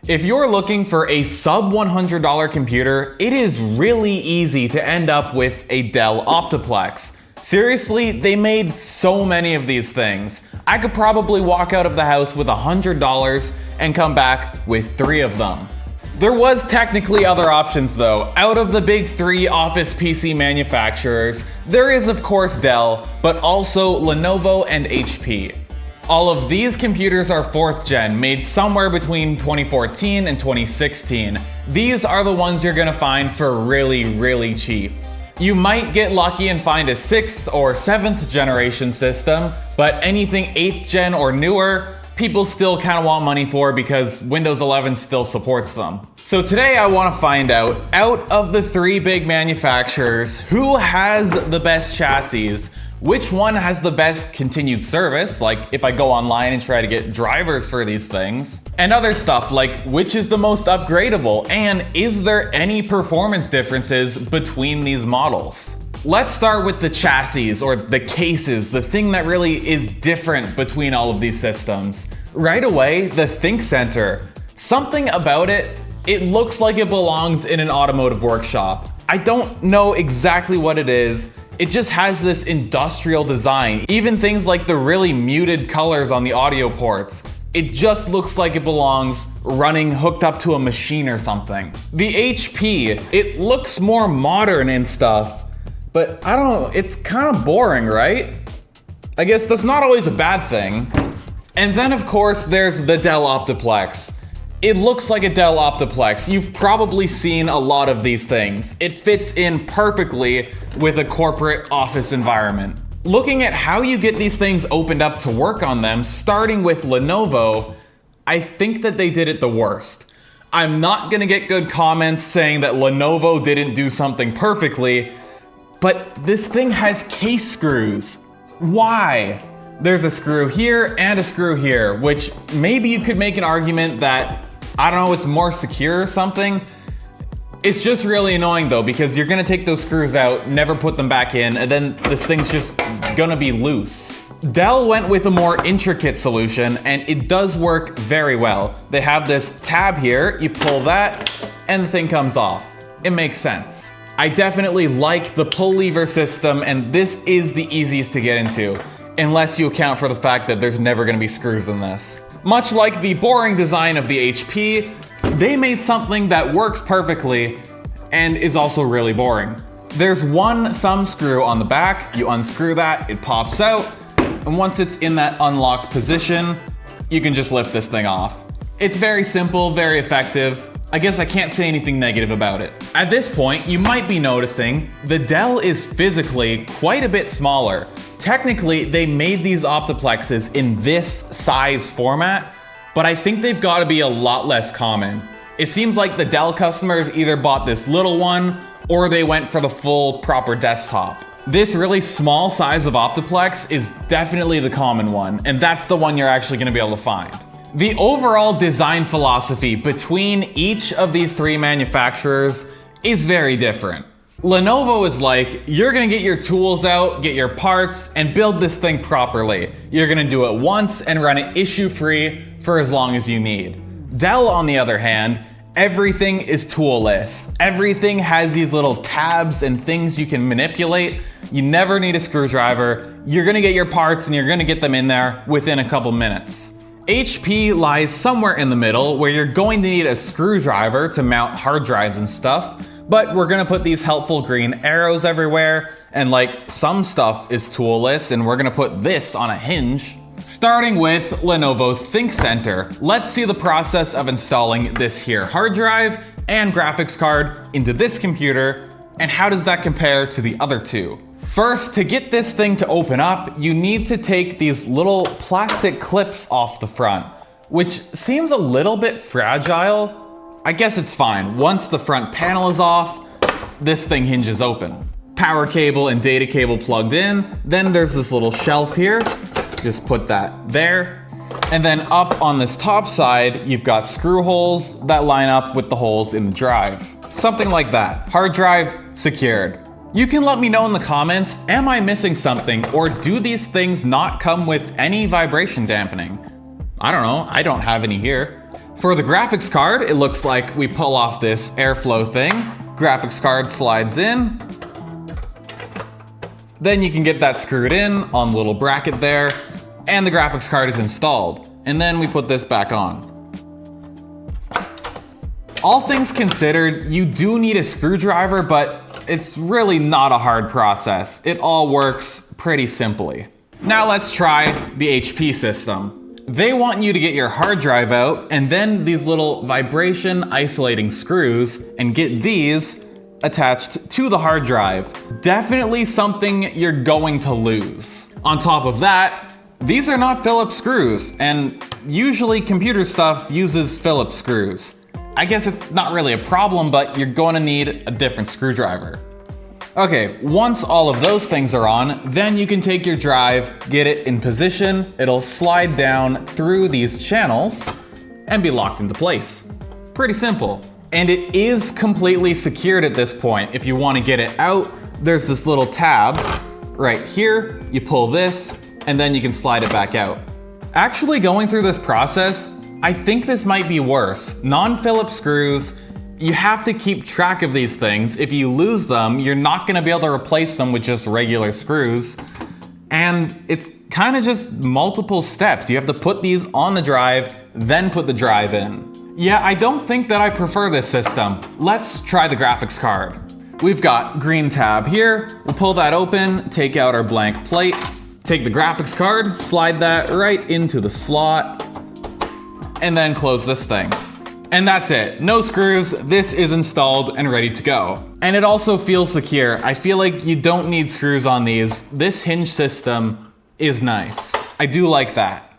If you're looking for a sub $100 computer, it is really easy to end up with a Dell Optiplex. Seriously, they made so many of these things. I could probably walk out of the house with $100 and come back with 3 of them. There was technically other options though. Out of the big 3 Office PC manufacturers, there is of course Dell, but also Lenovo and HP. All of these computers are 4th gen, made somewhere between 2014 and 2016. These are the ones you're gonna find for really cheap. You might get lucky and find a 6th or 7th generation system, but anything 8th gen or newer, people still kind of want money for because Windows 11 still supports them. So today I want to find out of the 3 big manufacturers, who has the best chassis, which one has the best continued service, like if I go online and try to get drivers for these things, and other stuff like which is the most upgradable, and is there any performance differences between these models? Let's start with the chassis, or the cases, the thing that really is different between all of these systems. Right away, the Think Center. Something about it, it looks like it belongs in an automotive workshop. I don't know exactly what it is. It just has this industrial design. Even things like the really muted colors on the audio ports. It just looks like it belongs running hooked up to a machine or something. The HP, it looks more modern and stuff. But I don't know, it's kind of boring, right? I guess that's not always a bad thing. And then of course there's the Dell Optiplex. It looks like a Dell Optiplex. You've probably seen a lot of these things. It fits in perfectly with a corporate office environment. Looking at how you get these things opened up to work on them, starting with Lenovo, I think that they did it the worst. I'm not gonna get good comments saying that Lenovo didn't do something perfectly, but this thing has case screws. Why? There's a screw here and a screw here, which maybe you could make an argument that, I don't know, it's more secure or something. It's just really annoying though, because you're gonna take those screws out, never put them back in, and then this thing's just gonna be loose. Dell went with a more intricate solution, and it does work very well. They have this tab here, you pull that, and the thing comes off. It makes sense. I definitely like the pull lever system, and this is the easiest to get into, unless you account for the fact that there's never gonna be screws in this. Much like the boring design of the HP, they made something that works perfectly and is also really boring. There's one thumb screw on the back, you unscrew that, it pops out, and once it's in that unlocked position, you can just lift this thing off. It's very simple, very effective. I guess I can't say anything negative about it. At this point, you might be noticing the Dell is physically quite a bit smaller. Technically, they made these Optiplexes in this size format, but I think they've got to be a lot less common. It seems like the Dell customers either bought this little one or they went for the full proper desktop. This really small size of Optiplex is definitely the common one, and that's the one you're actually going to be able to find. The overall design philosophy between each of these 3 manufacturers is very different. Lenovo is like, you're gonna get your tools out, get your parts, and build this thing properly. You're gonna do it once and run it issue-free for as long as you need. Dell, on the other hand, everything is toolless. Everything has these little tabs and things you can manipulate. You never need a screwdriver. You're gonna get your parts and you're gonna get them in there within a couple minutes. HP lies somewhere in the middle where you're going to need a screwdriver to mount hard drives and stuff, but we're gonna put these helpful green arrows everywhere, and like some stuff is toolless, and we're gonna put this on a hinge. Starting with Lenovo's Think Center, let's see the process of installing this here hard drive and graphics card into this computer, and how does that compare to the other 2? First, to get this thing to open up, you need to take these little plastic clips off the front, which seems a little bit fragile. I guess it's fine. Once the front panel is off, this thing hinges open. Power cable and data cable plugged in, then there's this little shelf here. Just put that there. And then up on this top side, you've got screw holes that line up with the holes in the drive. Something like that. Hard drive secured. You can let me know in the comments, am I missing something, or do these things not come with any vibration dampening? I don't know, I don't have any here. For the graphics card, it looks like we pull off this airflow thing. Graphics card slides in. Then you can get that screwed in on the little bracket there, and the graphics card is installed. And then we put this back on. All things considered, you do need a screwdriver, but it's really not a hard process. It all works pretty simply. Now let's try the HP system. They want you to get your hard drive out and then these little vibration isolating screws and get these attached to the hard drive. Definitely something you're going to lose. On top of that, these are not Phillips screws, and usually computer stuff uses Phillips screws. I guess it's not really a problem, but you're going to need a different screwdriver. Okay, once all of those things are on, then you can take your drive, get it in position, it'll slide down through these channels and be locked into place. Pretty simple. And it is completely secured at this point. If you want to get it out, there's this little tab right here. You pull this, and then you can slide it back out. Actually going through this process, I think this might be worse. Non-Phillips screws, you have to keep track of these things. If you lose them, you're not gonna be able to replace them with just regular screws. And it's kind of just multiple steps. You have to put these on the drive, then put the drive in. Yeah, I don't think that I prefer this system. Let's try the graphics card. We've got green tab here. We'll pull that open, take out our blank plate, take the graphics card, slide that right into the slot, and then close this thing. And that's it. No screws. This is installed and ready to go. And it also feels secure. I feel like you don't need screws on these. This hinge system is nice. I do like that.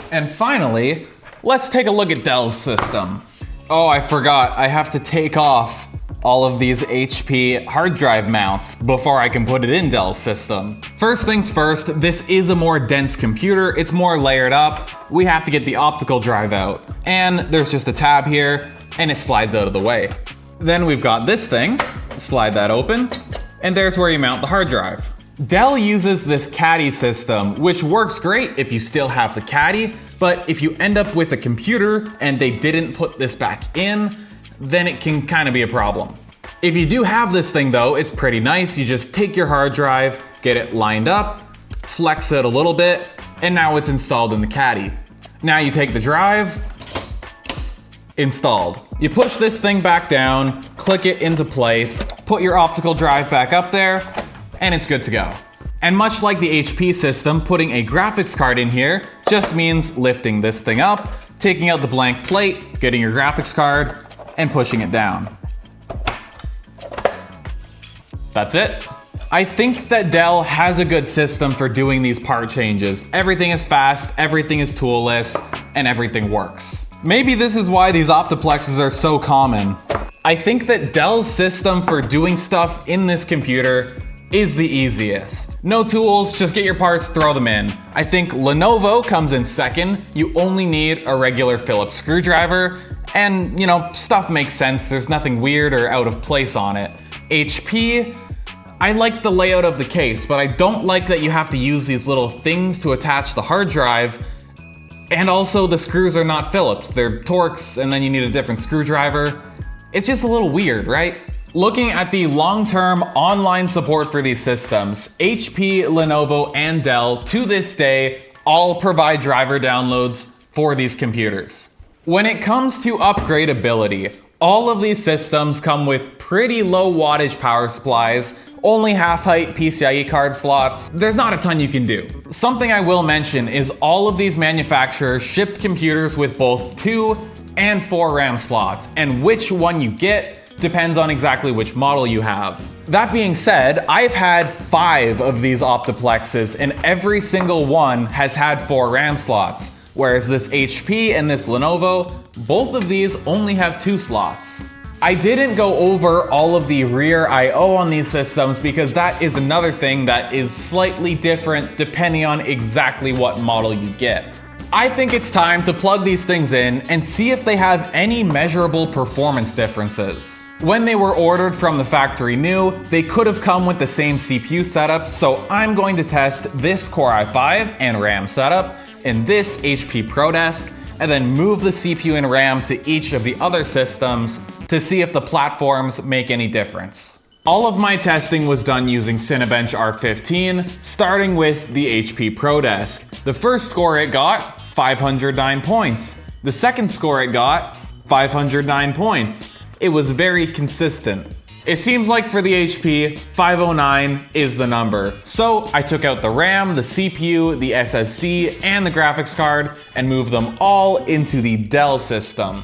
And finally, let's take a look at Dell's system. Oh, I forgot. I have to take off all of these HP hard drive mounts before I can put it in Dell's system. First things first, this is a more dense computer. It's more layered up. We have to get the optical drive out. And there's just a tab here, and it slides out of the way. Then we've got this thing, slide that open, and there's where you mount the hard drive. Dell uses this caddy system, which works great if you still have the caddy, but if you end up with a computer and they didn't put this back in, then it can kind of be a problem. If you do have this thing though, it's pretty nice. You just take your hard drive, get it lined up, flex it a little bit, and now it's installed in the caddy. Now you take the drive, installed. You push this thing back down, click it into place, put your optical drive back up there, and it's good to go. And much like the HP system, putting a graphics card in here just means lifting this thing up, taking out the blank plate, getting your graphics card, and pushing it down. That's it. I think that Dell has a good system for doing these part changes. Everything is fast, everything is toolless, and everything works. Maybe this is why these optiplexes are so common. I think that Dell's system for doing stuff in this computer is the easiest. No tools, just get your parts, throw them in. I think Lenovo comes in second. You only need a regular Phillips screwdriver, and you know, stuff makes sense. There's nothing weird or out of place on it. HP, I like the layout of the case, but I don't like that you have to use these little things to attach the hard drive. And also the screws are not Phillips, they're Torx, and then you need a different screwdriver. It's just a little weird, right? Looking at the long-term online support for these systems, HP, Lenovo, and Dell to this day all provide driver downloads for these computers. When it comes to upgradability, all of these systems come with pretty low wattage power supplies, only half-height PCIe card slots. There's not a ton you can do. Something I will mention is all of these manufacturers shipped computers with both 2 and 4 RAM slots, and which one you get depends on exactly which model you have. That being said, I've had 5 of these optiplexes, and every single one has had 4 RAM slots. Whereas this HP and this Lenovo, both of these only have 2 slots. I didn't go over all of the rear I/O on these systems because that is another thing that is slightly different depending on exactly what model you get. I think it's time to plug these things in and see if they have any measurable performance differences. When they were ordered from the factory new, they could have come with the same CPU setup, so I'm going to test this Core i5 and RAM setup in this HP ProDesk, and then move the CPU and RAM to each of the other systems to see if the platforms make any difference. All of my testing was done using Cinebench R15, starting with the HP ProDesk. The first score it got, 509 points. The second score it got, 509 points. It was very consistent. It seems like for the HP, 509 is the number. So I took out the RAM, the CPU, the SSD, and the graphics card and moved them all into the Dell system.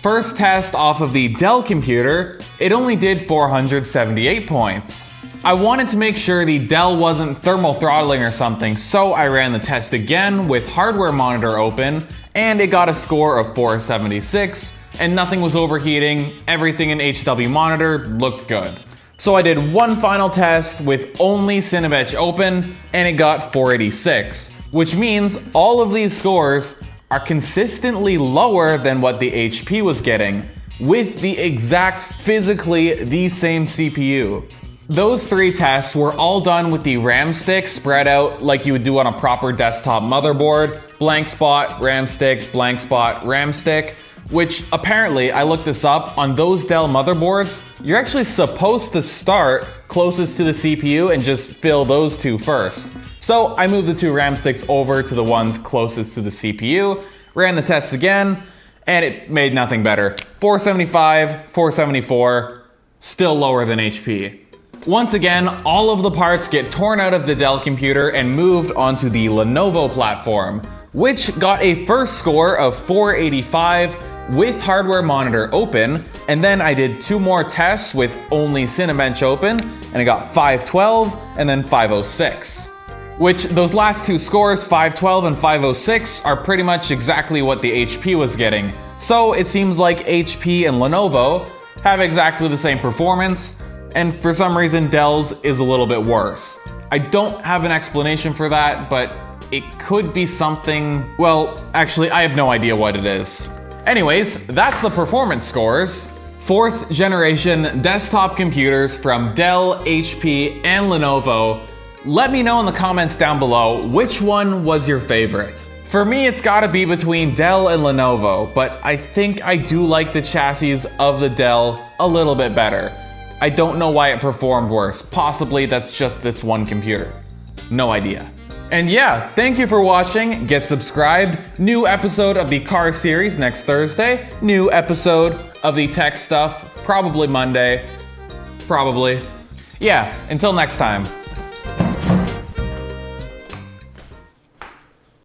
First test off of the Dell computer, it only did 478 points. I wanted to make sure the Dell wasn't thermal throttling or something, so I ran the test again with hardware monitor open, and it got a score of 476, and nothing was overheating, everything in HW monitor looked good. So I did one final test with only Cinebench open, and it got 486, which means all of these scores are consistently lower than what the HP was getting, with the exact physically the same CPU. Those three tests were all done with the RAM stick spread out like you would do on a proper desktop motherboard, blank spot, RAM stick, blank spot, RAM stick, which apparently, I looked this up, on those Dell motherboards, you're actually supposed to start closest to the CPU and just fill those two first. So I moved the two RAM sticks over to the ones closest to the CPU, ran the tests again, and it made nothing better. 475, 474, still lower than HP. Once again, all of the parts get torn out of the Dell computer and moved onto the Lenovo platform, which got a first score of 485 with hardware monitor open, and then I did two more tests with only Cinebench open, and I got 512 and then 506. Which, those last two scores, 512 and 506, are pretty much exactly what the HP was getting. So it seems like HP and Lenovo have exactly the same performance, and for some reason Dell's is a little bit worse. I don't have an explanation for that, but it could be something, well, actually I have no idea what it is. Anyways, that's the performance scores. 4th generation desktop computers from Dell, HP, and Lenovo. Let me know in the comments down below which one was your favorite. For me, it's gotta be between Dell and Lenovo, but I think I do like the chassis of the Dell a little bit better. I don't know why it performed worse. Possibly that's just this one computer. No idea. And yeah, thank you for watching. Get subscribed. New episode of the car series next Thursday. New episode of the tech stuff, probably Monday. Probably. Yeah, until next time.